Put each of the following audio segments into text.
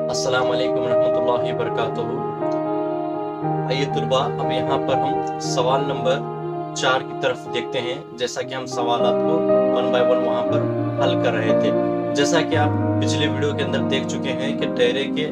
अस्सलाम वालेकुम रहमतुल्लाहि वबरकातुहू। आइए तुलबा, अब यहाँ पर हम सवाल नंबर 4 की तरफ देखते हैं। जैसा कि हम सवालात को वन बाय वन वहाँ पर हल कर रहे थे। जैसा कि आप पिछले वीडियो के अंदर देख चुके हैं कि डायरे के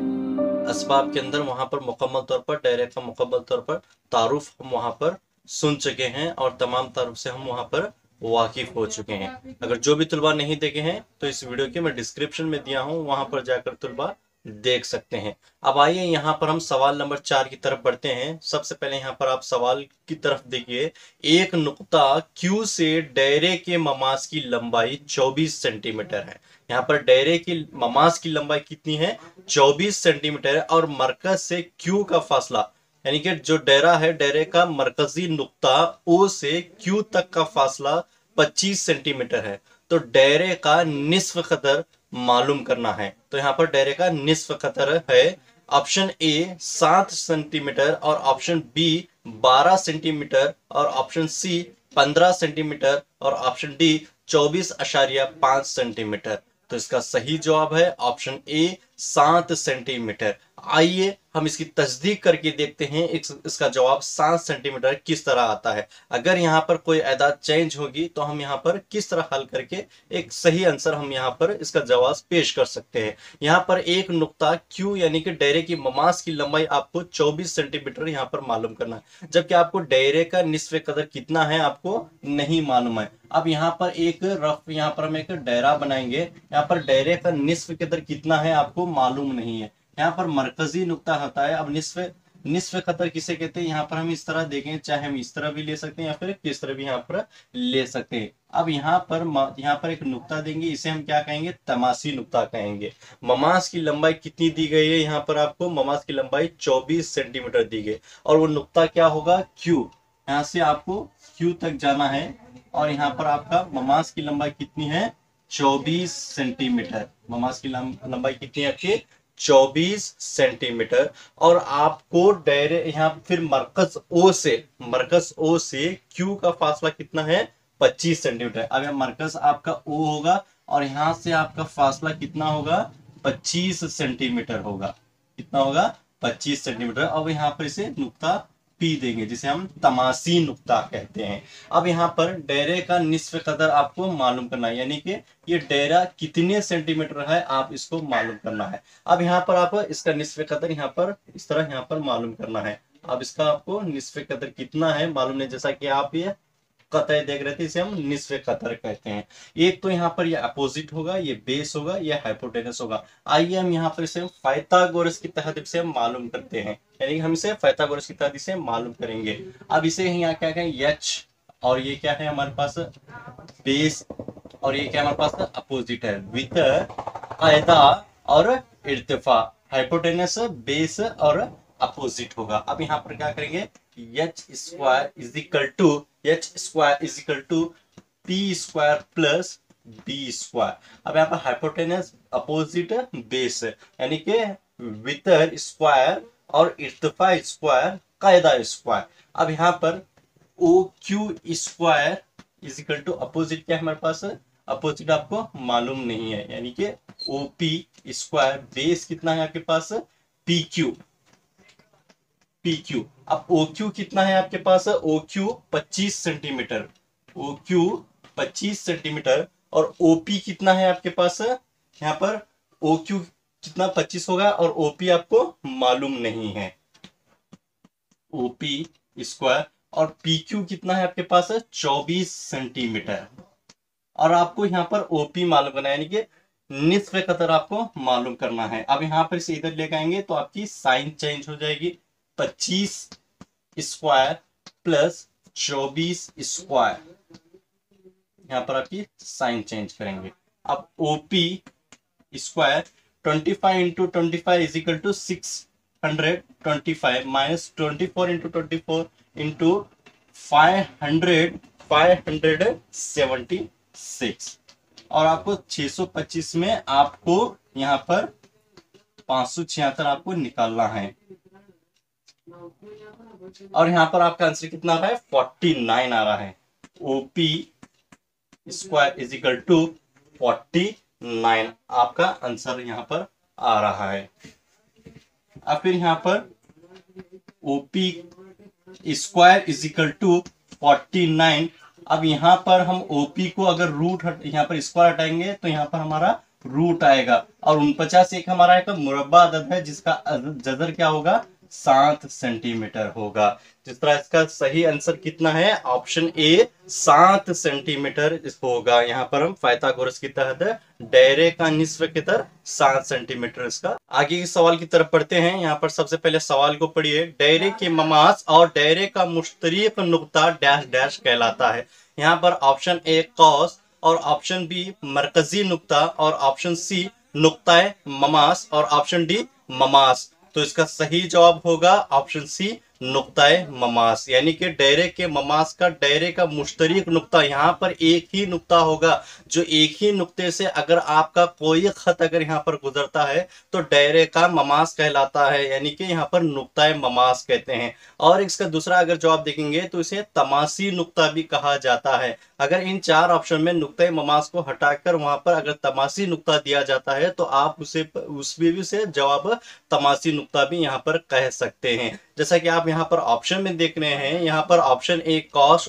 असबाब के अंदर वहाँ पर मुकम्मल तौर पर डायरे का मुकम्मल तौर पर तारुफ हम वहाँ पर सुन चुके हैं और तमाम तारुफ से हम वहाँ पर वाकिफ हो चुके हैं। अगर जो भी तुलबा नहीं देखे हैं तो इस वीडियो के मैं डिस्क्रिप्शन में दिया हूँ, वहाँ पर जाकर तुलबा देख सकते हैं। अब आइए यहाँ पर हम सवाल नंबर 4 की तरफ बढ़ते हैं। सबसे पहले यहाँ पर आप सवाल की तरफ देखिए। एक नुक्ता Q से दायरे के ममास की लंबाई 24 सेंटीमीटर है। यहाँ पर दायरे की ममास की लंबाई कितनी है? 24 सेंटीमीटर है। और मरकज से Q का फासला, यानी कि जो दायरा है, दायरे का मरकजी नुक्ता O से Q तक का फासला 25 सेंटीमीटर है। तो दायरे का निस्फ कदर मालूम करना है। तो यहाँ पर दायरे का निस्फ कदर है ऑप्शन ए 7 सेंटीमीटर और ऑप्शन बी 12 सेंटीमीटर और ऑप्शन सी 15 सेंटीमीटर और ऑप्शन डी 24.5 सेंटीमीटर। तो इसका सही जवाब है ऑप्शन ए 7 सेंटीमीटर। आइए हम इसकी तस्दीक करके देखते हैं इसका जवाब 7 सेंटीमीटर किस तरह आता है। अगर यहाँ पर कोई एदाद चेंज होगी तो हम यहाँ पर किस तरह हल करके एक सही आंसर हम यहाँ पर इसका जवाब पेश कर सकते हैं। यहाँ पर एक नुक्ता Q यानी कि दायरे की ममास की लंबाई आपको 24 सेंटीमीटर यहाँ पर मालूम करना है, जबकि आपको दायरे का निस्फ कदर कितना है आपको नहीं मालूम है। अब यहाँ पर एक रफ यहाँ पर हम एक दायरा बनाएंगे। यहाँ पर दायरे का निस्फ कदर कितना है आपको मालूम नहीं है। यहाँ पर मरकजी नुक्ता होता है। अब निस्फ कतर किसे कहते हैं? यहाँ पर हम इस तरह देखें, चाहे हम इस तरह भी ले सकते हैं या फिर किस तरह भी यहाँ पर ले सकते हैं। अब यहाँ पर एक नुक्ता देंगे, इसे हम क्या कहेंगे? तमासी नुक्ता कहेंगे। ममास की लंबाई कितनी दी गई है? यहाँ पर आपको ममास की लंबाई 24 सेंटीमीटर दी गई और वो नुक्ता क्या होगा? Q। यहाँ से आपको Q तक जाना है और यहाँ पर आपका ममास की लंबाई कितनी है? 24 सेंटीमीटर। ममास की लंबाई कितनी है आपकी? 24 सेंटीमीटर। और आपको दायरे यहाँ फिर मरकज ओ से Q का फासला कितना है? 25 सेंटीमीटर। अब यह मरकज आपका O होगा और यहां से आपका फासला कितना होगा? 25 सेंटीमीटर होगा। कितना होगा? 25 सेंटीमीटर। अब यहाँ पर इसे नुक्ता P देंगे, जिसे हम तमासी नुक्ता कहते हैं। अब यहाँ पर दायरे का निस्फ कदर आपको मालूम करना है, यानी कि ये दायरा कितने सेंटीमीटर है आप इसको मालूम करना है। अब यहाँ पर आप इसका निस्फ कदर यहाँ पर इस तरह यहाँ पर मालूम करना है। अब इसका आपको निस्फ कदर कितना है मालूम नहीं, जैसा कि आप ये कतर देख रहे थे, इसे हम निस्फ कतर कहते हैं। एक तो यहाँ पर ये अपोजिट होगा, ये बेस होगा, ये हाइपोटेनस होगा। आइए हम यहाँ पर इसे पाइथागोरस की तहत से हम मालूम करते हैं, यानी हम इसे पाइथागोरस की तहत से मालूम करेंगे। अब इसे यहाँ क्या कहें? H। और ये क्या है हमारे पास? बेस। और ये क्या हमारे पास? अपोजिट है विथ कायदा और इर्तिफा। हाइपोटेनस, बेस और अपोजिट होगा। अब यहाँ पर क्या करेंगे? H square is equal to P square plus B square. अब यहाँ पर हाइपोटेनस, अपोजिट, बेस, यानी कि वितर स्क्वायर और इर्तिफा स्क्वायर, कायदा स्क्वायर। अब यहाँ पर OQ square is equal to opposite क्या है हमारे पास? अपोजिट आपको मालूम नहीं है, यानी कि OP स्क्वायर। बेस कितना है आपके पास? PQ। अब OQ कितना है आपके पास? OQ 25 centimetre. OQ 25 centimetre. और OP कितना है आपके पास? यहाँ पर OQ कितना 25 होगा और OP आपको मालूम नहीं है। OP स्क्वायर और PQ कितना है आपके पास? 24 सेंटीमीटर। और आपको यहाँ पर OP मालूम करना है, यानी कि निस्फ कतर आपको मालूम करना है। अब यहाँ पर इसे इधर लेकर आएंगे तो आपकी साइन चेंज हो जाएगी। 25 स्क्वायर प्लस 24 स्क्वायर, यहाँ पर आपकी साइन चेंज करेंगे। अब OP square 25 into 25 is equal to 625 minus 24 into 24 into 576। और आपको 625 में आपको यहाँ पर 576 आपको निकालना है। और यहाँ पर आपका आंसर कितना आ रहा है? 49 आ रहा है। OP square is equal to 49 आपका आंसर यहाँ पर आ रहा है। अब फिर यहाँ पर OP square is equal to 49। अब यहाँ पर हम ओपी को अगर यहाँ पर स्क्वायर हटाएंगे तो यहाँ पर हमारा रूट आएगा, और 49 एक हमारा एक मुरब्बा अदद है जिसका जजर क्या होगा, 7 सेंटीमीटर होगा। जिस तरह इसका सही आंसर कितना है, ऑप्शन ए 7 सेंटीमीटर होगा। यहाँ पर हम पाइथागोरस की तहत दायरे का निस्फ की तरह 7 सेंटीमीटर। इसका आगे के सवाल की तरफ पढ़ते हैं। यहाँ पर सबसे पहले सवाल को पढ़िए। दायरे के ममास और दायरे का मुश्तरक नुक्ता डैश डैश कहलाता है। यहाँ पर ऑप्शन ए कौस और ऑप्शन बी मरकजी नुक्ता और ऑप्शन सी नुक्ताए ममास और ऑप्शन डी ममास। तो इसका सही जवाब होगा ऑप्शन सी नुक्ताए ममास, यानी कि दायरे के ममास का दायरे का मुश्तरक नुक्ता, यहाँ पर एक ही नुक्ता होगा। जो एक ही नुक्ते से अगर आपका कोई खत अगर यहाँ पर गुजरता है तो दायरे का ममास कहलाता है, यानी कि यहाँ पर नुक्ताए ममास कहते हैं। और इसका दूसरा अगर जवाब देखेंगे तो इसे तमासी नुक्ता भी कहा जाता है। अगर इन 4 ऑप्शन में नुक्ताए ममास को हटाकर वहां पर अगर तमासी नुक्ता दिया जाता है तो आप उसमें भी से जवाब तमासी नुक्ता भी यहाँ पर कह सकते हैं। जैसा कि आप यहाँ पर ऑप्शन में देख रहे हैं, यहाँ पर ऑप्शन ए कॉस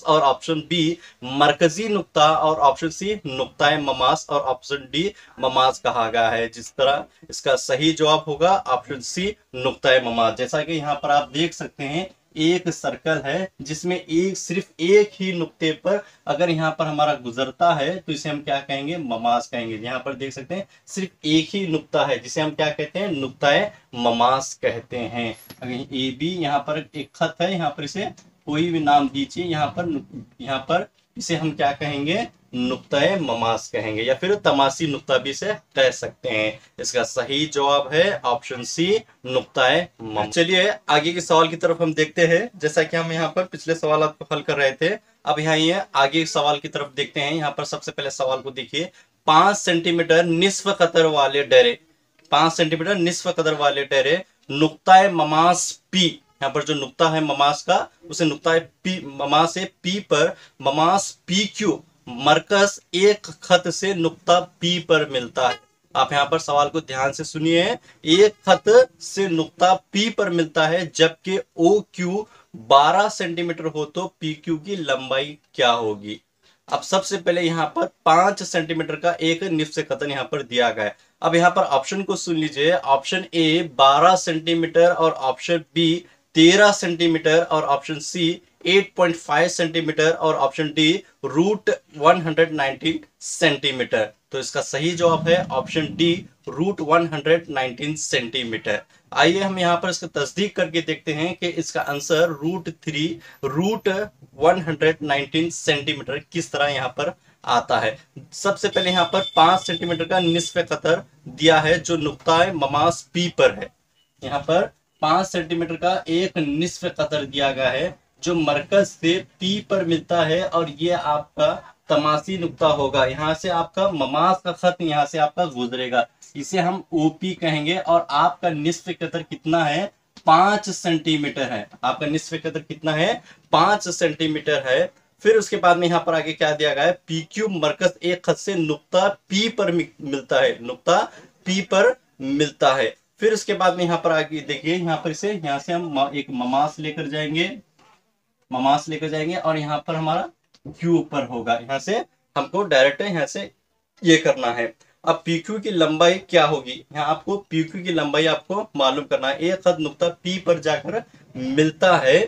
और ऑप्शन बी मरकजी नुक्ता और ऑप्शन सी नुक्ताए ममास और ऑप्शन डी ममास कहा गया है। जिस तरह इसका सही जवाब होगा ऑप्शन सी नुक्ताए ममास। जैसा कि यहाँ पर आप देख सकते हैं एक सर्कल है जिसमें सिर्फ एक ही नुक्ते पर अगर यहाँ पर हमारा गुजरता है तो इसे हम क्या कहेंगे, ममास कहेंगे। यहाँ पर देख सकते हैं सिर्फ एक ही नुक्ता है जिसे हम क्या कहते हैं, नुक्ताए ममास कहते हैं। अगर ए बी यहाँ पर एक खत है, यहाँ पर इसे कोई भी नाम दीजिए, यहाँ पर इसे हम क्या कहेंगे, नुक्ताए ममास कहेंगे या फिर तमासी नुक्ता भी से कह सकते हैं। इसका सही जवाब है ऑप्शन सी नुक्ताए ममास। चलिए आगे के सवाल की तरफ हम देखते हैं। जैसा कि हम यहाँ पर पिछले सवाल को हल कर रहे थे, अब यहाँ ये आगे सवाल की तरफ देखते हैं। यहाँ पर सबसे पहले सवाल को देखिए। 5 सेंटीमीटर निस्फ कतर वाले डेरे, 5 सेंटीमीटर निस्फ कतर वाले डेरे नुक्ताए ममास पी, यहाँ पर जो नुक्ता है ममास का उसे नुक्ताए पी ममास से पी पर ममास पी क्यू मरकज एक खत से नुक्ता पी पर मिलता है। आप यहाँ पर सवाल को ध्यान से सुनिए। एक खत से नुक्ता पी पर मिलता है जबकि ओ क्यू 12 सेंटीमीटर हो तो पी क्यू की लंबाई क्या होगी। अब सबसे पहले यहाँ पर 5 सेंटीमीटर का एक निफ्स कतन यहाँ पर दिया गया है। अब यहाँ पर ऑप्शन को सुन लीजिए। ऑप्शन ए 12 सेंटीमीटर और ऑप्शन बी 13 सेंटीमीटर और ऑप्शन सी 8.5 सेंटीमीटर और ऑप्शन डी रूट 119 सेंटीमीटर। तो इसका सही जवाब है ऑप्शन डी रूट 119 सेंटीमीटर। आइए हम यहाँ पर इसका तस्दीक करके देखते हैं कि इसका आंसर रूट 119 सेंटीमीटर किस तरह यहाँ पर आता है। सबसे पहले यहाँ पर 5 सेंटीमीटर का निस्फ कतर दिया है जो नुक्ताए ममास पी पर है। यहाँ पर 5 सेंटीमीटर का एक निस्फ कतर दिया गया है जो मरकज से पी पर मिलता है और ये आपका तमासी नुक्ता होगा। यहाँ से आपका ममास का खत यहाँ से आपका गुजरेगा, इसे हम ओपी कहेंगे। और आपका निस्फ कतर कितना है, 5 सेंटीमीटर है। आपका निस्फ कतर कितना है, 5 सेंटीमीटर है। फिर उसके बाद में यहाँ पर आगे क्या दिया गया है, पी क्यू मरकज एक खत से नुक्ता पी पर मिलता है, नुक्ता पी पर मिलता है। फिर उसके बाद में यहाँ पर आगे देखिए, यहाँ पर इसे यहाँ से हम एक ममास लेकर जाएंगे और यहाँ पर हमारा क्यू पर होगा। यहाँ से हमको डायरेक्ट यहाँ से ये करना है। अब पी क्यू की लंबाई क्या होगी, यहाँ आपको पी क्यू की लंबाई आपको मालूम करना है। एक खत नुक्ता पी पर जाकर मिलता है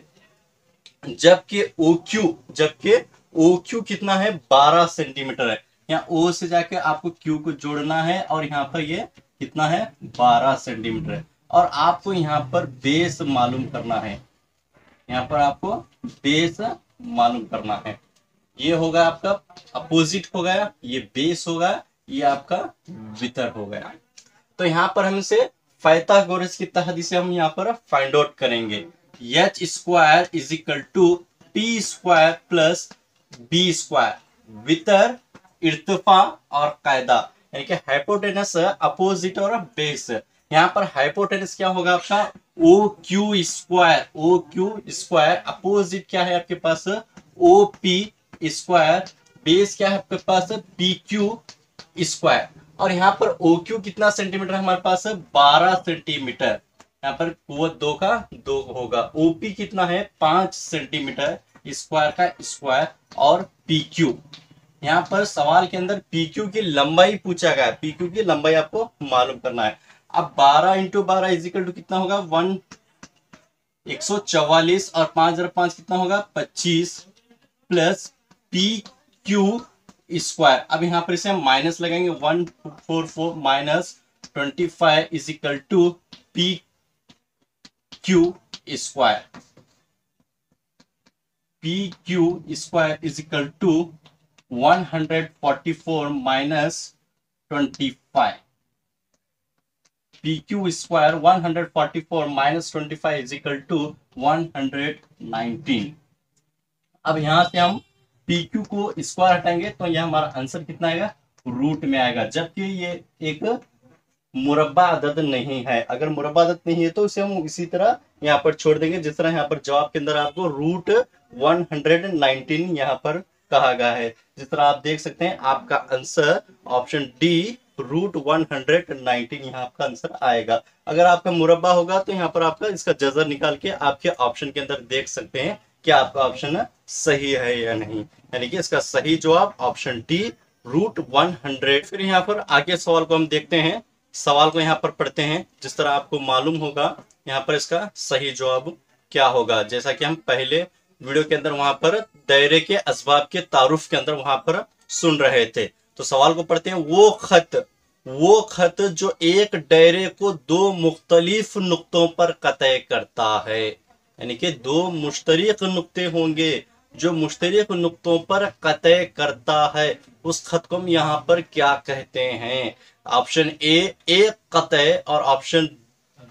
जबकि ओ क्यू कितना है, 12 सेंटीमीटर है। यहाँ ओ से जाके आपको क्यू को जोड़ना है और यहाँ पर ये कितना है, 12 सेंटीमीटर है। और आपको यहाँ पर बेस मालूम करना है, यहाँ पर आपको बेस मालूम करना है। ये होगा आपका अपोजिट हो गया, ये बेस होगा, ये आपका वितर हो गया। तो यहाँ पर हम इसे पाइथागोरस की तहत इसे हम यहाँ पर फाइंड आउट करेंगे। H square is equal to T square plus B square, वितर, इर्तिफा और कायदा, यानी कि हाइपोटेनस, अपोजिट और बेस। यहाँ पर हाइपोटेनस क्या होगा आपका, ओ क्यू स्क्वायर, अपोजिट क्या है आपके पास, ओ पी स्क्वायर, बेस क्या है आपके पास, पी क्यू स्क्वायर। और यहाँ पर ओ क्यू कितना सेंटीमीटर हमारे पास, 12 सेंटीमीटर। यहाँ पर कुव्वत 2 का 2 होगा। ओपी कितना है 5 सेंटीमीटर स्क्वायर का स्क्वायर। और पीक्यू, यहाँ पर सवाल के अंदर पीक्यू की लंबाई पूछा गया है, पीक्यू की लंबाई आपको मालूम करना है। अब 12 इंटू 12 इजिकल टू कितना होगा 144 और 5 कितना होगा 25 प्लस पी क्यू स्क्वायर। अब यहाँ पर इसे हम माइनस लगाएंगे 144 minus 25 is equal to P Q square. P Q square is equal to 144 minus 25। P Q square 144 minus 25 is equal to 119। अब यहां से हम पी क्यू को स्क्वायर हटाएंगे तो यह हमारा आंसर कितना आएगा रूट में आएगा, जबकि ये एक मुरब्बा अदद नहीं है। अगर मुरब्बा अदद नहीं है तो इसे हम इसी तरह यहाँ पर छोड़ देंगे, जिस तरह यहाँ पर जवाब के अंदर आपको रूट 119 यहाँ पर कहा गया है। जिस तरह आप देख सकते हैं आपका आंसर ऑप्शन डी रूट 119 यहाँ आपका आंसर आएगा। अगर आपका मुरब्बा होगा तो यहाँ पर आपका इसका जजर निकाल के आपके ऑप्शन के अंदर देख सकते हैं कि आपका ऑप्शन सही है या नहीं, यानी कि इसका सही जवाब ऑप्शन डी रूट 100। फिर यहाँ पर आगे सवाल को हम देखते हैं, सवाल को यहाँ पर पढ़ते हैं। जिस तरह आपको मालूम होगा यहाँ पर इसका सही जवाब क्या होगा, जैसा कि हम पहले वीडियो के अंदर वहां पर दायरे के असबाब के तारुफ के अंदर वहां पर सुन रहे थे। तो सवाल को पढ़ते हैं। वो खत जो एक दायरे को दो मुख्तलिफ नुक्तों पर कतई करता है, यानी कि दो मुश्तरिक नुक्ते होंगे जो मुश्तरिक नुक्तों पर कतई करता है, उस खत को हम यहाँ पर क्या कहते हैं। ऑप्शन ए एक कतई और ऑप्शन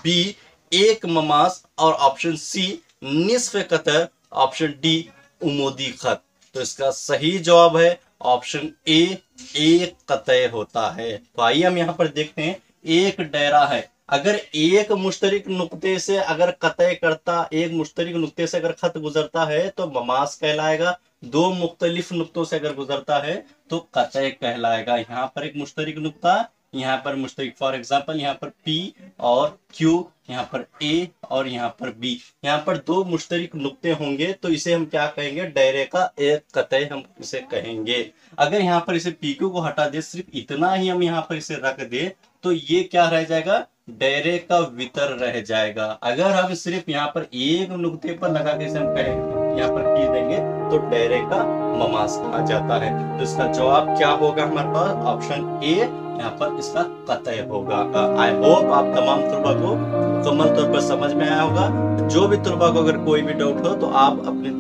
बी एक ममास और ऑप्शन सी निस्फ कतई, ऑप्शन डी उमूदी खत। तो इसका सही जवाब है ऑप्शन ए एक कतई होता है। तो आइए हम यहाँ पर देखते हैं। एक दायरा है, अगर एक मुश्तरिक नुक्ते से अगर कतई करता, एक मुश्तरिक नुक्ते से अगर खत गुजरता है तो ममास कहलाएगा। दो मुख्तलिफ नुक्तों से अगर गुजरता है तो कतई कहलाएगा। यहाँ पर एक मुश्तरिक नुक्ता, यहाँ पर मुश्तरिक, फॉर एग्जांपल यहाँ पर P और Q, यहाँ पर A और यहाँ पर B, यहाँ पर दो मुश्तरिक नुक्ते होंगे तो इसे हम क्या कहेंगे, दायरे का एक कतई हम इसे कहेंगे। अगर यहाँ पर इसे PQ को हटा दे, सिर्फ इतना ही हम यहाँ पर इसे रख दे तो ये क्या रह जाएगा, दायरे का वितर रह जाएगा। अगर हम सिर्फ यहाँ पर एक नुक्ते पर लगा के इसे हम कहेंगे, यहाँ पर खींच देंगे तो दायरे का ममास कहा जाता है। तो इसका जवाब क्या होगा हमारे पास, ऑप्शन ए यहाँ पर इसका कतई होगा। आई होप आप तमाम तलबा को मुकम्मल तौर पर समझ में आया होगा। जो भी तलबा को अगर कोई भी डाउट हो तो आप अपने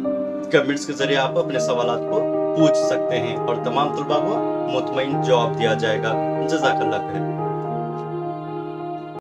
कमेंट्स के जरिए आप अपने सवालात को पूछ सकते हैं और तमाम तलबा को मुतमईन जवाब दिया जाएगा। जज़ाकल्लाह खैर।